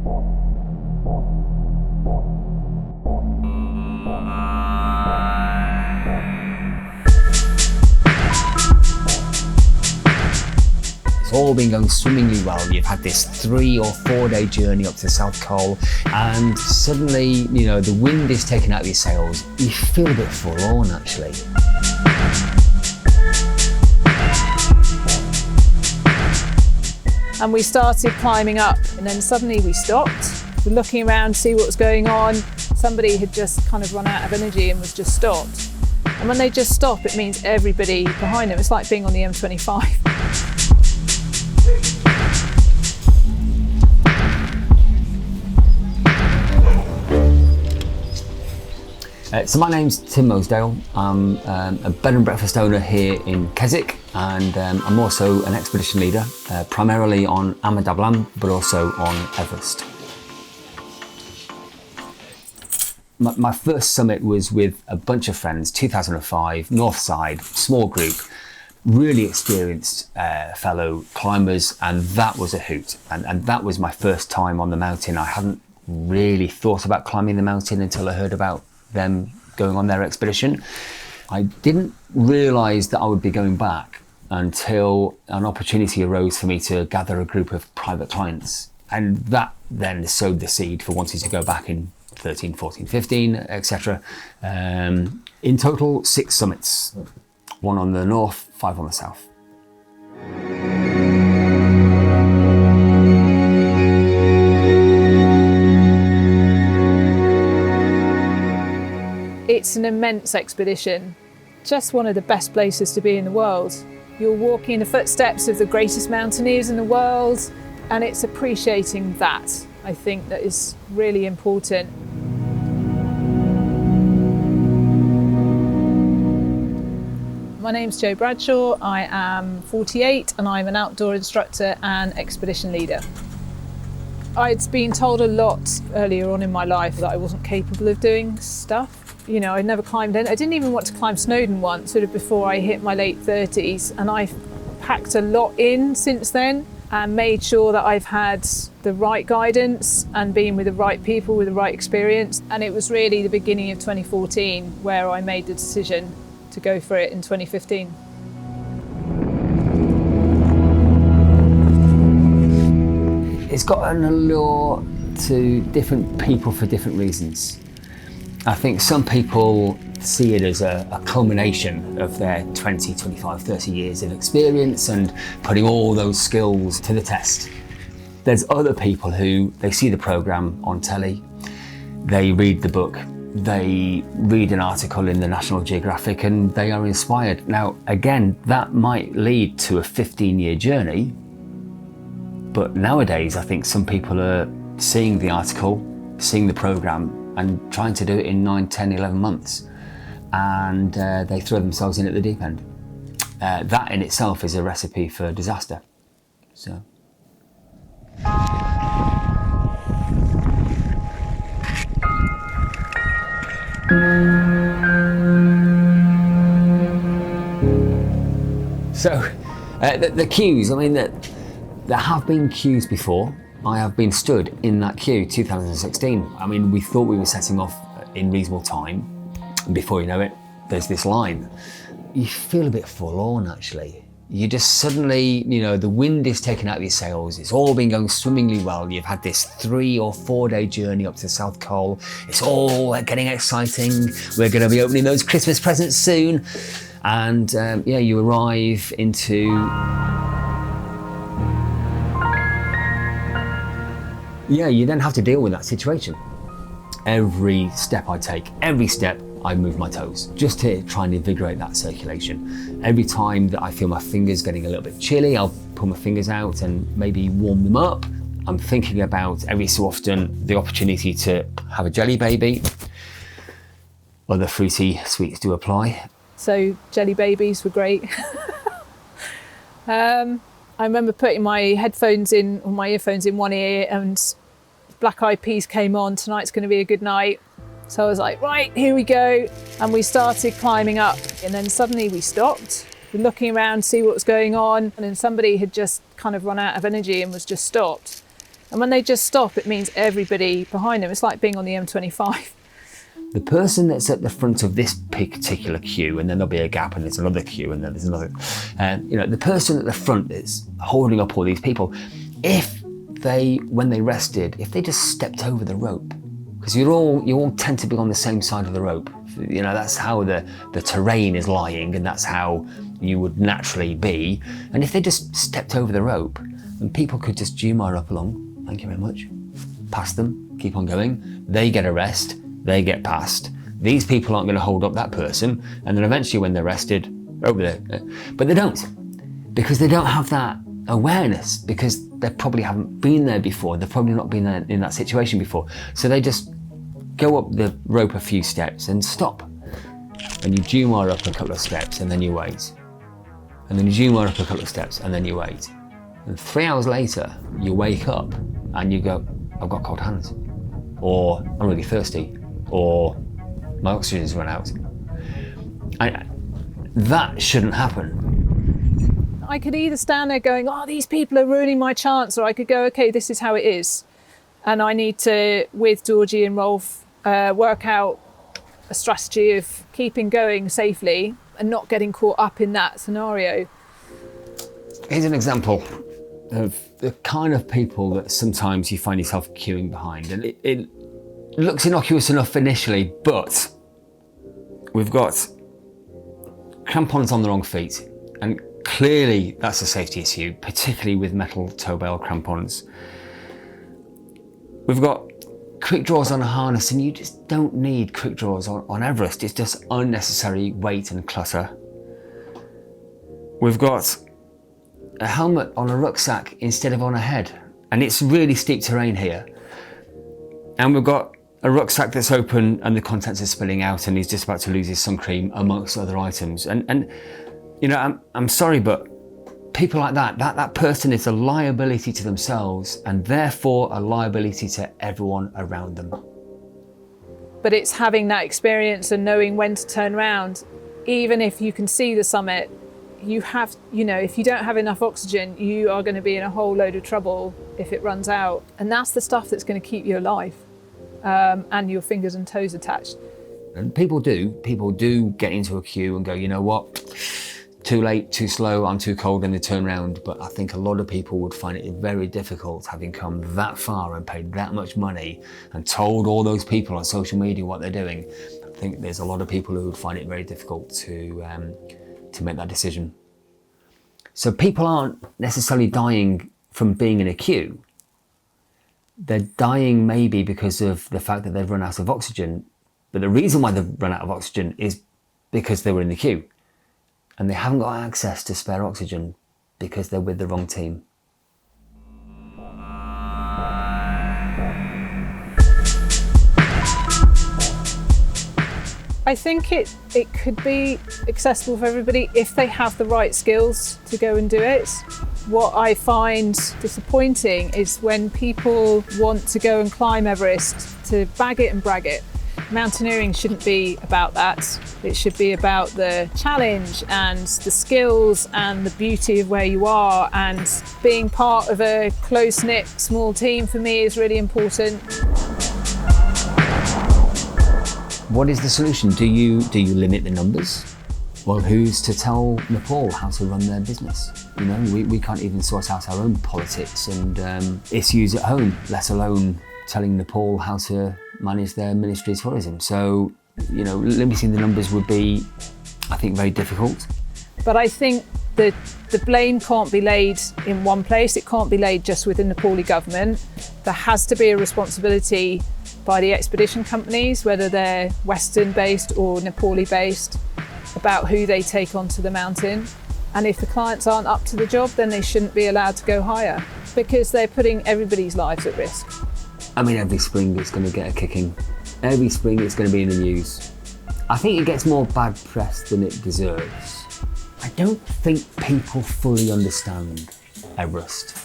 It's all been going swimmingly well. You've had this 3 or 4 day journey up to the South Col, and suddenly, you know, the wind is taken out of your sails. You feel a bit forlorn, actually. And we started climbing up, and then suddenly we stopped. We're looking around to see what was going on. Somebody had just kind of run out of energy and was just stopped. And when they just stop, it means everybody behind them. It's like being on the M25. So my name's Tim Mosedale. I'm a bed and breakfast owner here in Keswick, and I'm also an expedition leader, primarily on Ama Dablam, but also on Everest. My first summit was with a bunch of friends, 2005, North Side, small group, really experienced fellow climbers, and that was a hoot. And that was my first time on the mountain. I hadn't really thought about climbing the mountain until I heard about them going on their expedition. I didn't realise that I would be going back until an opportunity arose for me to gather a group of private clients. And that then sowed the seed for wanting to go back in 13, 14, 15, etc. In total, 6 summits, 1 on the north, 5 on the south. It's an immense expedition, just one of the best places to be in the world. You're walking in the footsteps of the greatest mountaineers in the world, and it's appreciating that, I think, that is really important. My name's Jo Bradshaw, I am 48 and I'm an outdoor instructor and expedition leader. I'd been told a lot earlier on in my life that I wasn't capable of doing stuff. You know, I'd never climbed in. I didn't even want to climb Snowdon once, sort of before I hit my late 30s, and I've packed a lot in since then and made sure that I've had the right guidance and been with the right people with the right experience. And it was really the beginning of 2014 where I made the decision to go for it in 2015. It's got an allure to different people for different reasons. I think some people see it as a culmination of their 20, 25, 30 years of experience and putting all those skills to the test. There's other people who, they see the programme on telly, they read the book, they read an article in the National Geographic and they are inspired. Now, again, that might lead to a 15-year journey, but nowadays I think some people are seeing the article, seeing the programme and trying to do it in 9, 10, 11 months. And they throw themselves in at the deep end. That in itself is a recipe for disaster. So. The queues, I mean, there have been queues before. I have been stood in that queue 2016. I mean, we thought we were setting off in reasonable time. And before you know it, there's this line. You feel a bit forlorn, actually. You just suddenly, you know, the wind is taken out of your sails. It's all been going swimmingly well. You've had this 3 or 4 day journey up to the South Col. It's all getting exciting. We're going to be opening those Christmas presents soon. And yeah, you arrive into... Yeah, you then have to deal with that situation. Every step I take, every step I move my toes, just to try and invigorate that circulation. Every time that I feel my fingers getting a little bit chilly, I'll pull my fingers out and maybe warm them up. I'm thinking about every so often the opportunity to have a jelly baby. Other fruity sweets do apply. So jelly babies were great. I remember putting my headphones in, or my earphones in one ear, and Black Eyed Peas came on, Tonight's Gonna Be a Good Night. So I was like, right, here we go. And we started climbing up, and then suddenly we stopped. We're looking around to see what was going on, and then somebody had just kind of run out of energy and was just stopped. And when they just stop, it means everybody behind them. It's like being on the M25. The person that's at the front of this particular queue, and then there'll be a gap and there's another queue and then there's another, the person at the front is holding up all these people. When they rested, if they just stepped over the rope, because you all tend to be on the same side of the rope. That's how the terrain is lying, and that's how you would naturally be. And if they just stepped over the rope, and people could just Jumar up along, thank you very much, past them, keep on going, they get a rest, they get past. These people aren't going to hold up that person, and then eventually when they're rested, over there. But they don't, because they don't have that awareness, because they probably haven't been there before, they've probably not been in that situation before. So they just go up the rope a few steps and stop. And you Jumar up a couple of steps and then you wait. And then you Jumar up a couple of steps and then you wait. And 3 hours later, you wake up and you go, I've got cold hands. Or I'm really thirsty. Or my oxygen's run out. That shouldn't happen. I could either stand there going, oh, these people are ruining my chance, or I could go, okay, this is how it is. And I need to, with Georgie and Rolf, work out a strategy of keeping going safely and not getting caught up in that scenario. Here's an example of the kind of people that sometimes you find yourself queuing behind. And it looks innocuous enough initially, but we've got crampons on the wrong feet. And clearly that's a safety issue, particularly with metal toe bale crampons. We've got quick draws on a harness, and you just don't need quick draws on Everest. It's just unnecessary weight and clutter. We've got a helmet on a rucksack instead of on a head, and it's really steep terrain here. And we've got a rucksack that's open and the contents are spilling out, and he's just about to lose his sun cream amongst other items. And I'm sorry, but people like that person is a liability to themselves and therefore a liability to everyone around them. But it's having that experience and knowing when to turn around. Even if you can see the summit, if you don't have enough oxygen, you are going to be in a whole load of trouble if it runs out. And that's the stuff that's going to keep you alive, and your fingers and toes attached. And people do get into a queue and go, you know what? Too late, too slow, I'm too cold, and they turn around. But I think a lot of people would find it very difficult, having come that far and paid that much money and told all those people on social media what they're doing. I think there's a lot of people who would find it very difficult to make that decision. So people aren't necessarily dying from being in a queue. They're dying maybe because of the fact that they've run out of oxygen. But the reason why they've run out of oxygen is because they were in the queue. And they haven't got access to spare oxygen because they're with the wrong team. I think it could be accessible for everybody if they have the right skills to go and do it. What I find disappointing is when people want to go and climb Everest to bag it and brag it. Mountaineering shouldn't be about that. It should be about the challenge and the skills and the beauty of where you are, and being part of a close-knit small team for me is really important. What is the solution? Do you limit the numbers? Well, who's to tell Nepal how to run their business? We can't even sort out our own politics and issues at home, let alone telling Nepal how to manage their Ministry of Tourism. So, limiting the numbers would be, I think, very difficult. But I think that the blame can't be laid in one place. It can't be laid just within the Nepali government. There has to be a responsibility by the expedition companies, whether they're Western based or Nepali based, about who they take onto the mountain. And if the clients aren't up to the job, then they shouldn't be allowed to go higher, because they're putting everybody's lives at risk. I mean, every spring it's going to get a kicking. Every spring it's going to be in the news. I think it gets more bad press than it deserves. I don't think people fully understand Everest.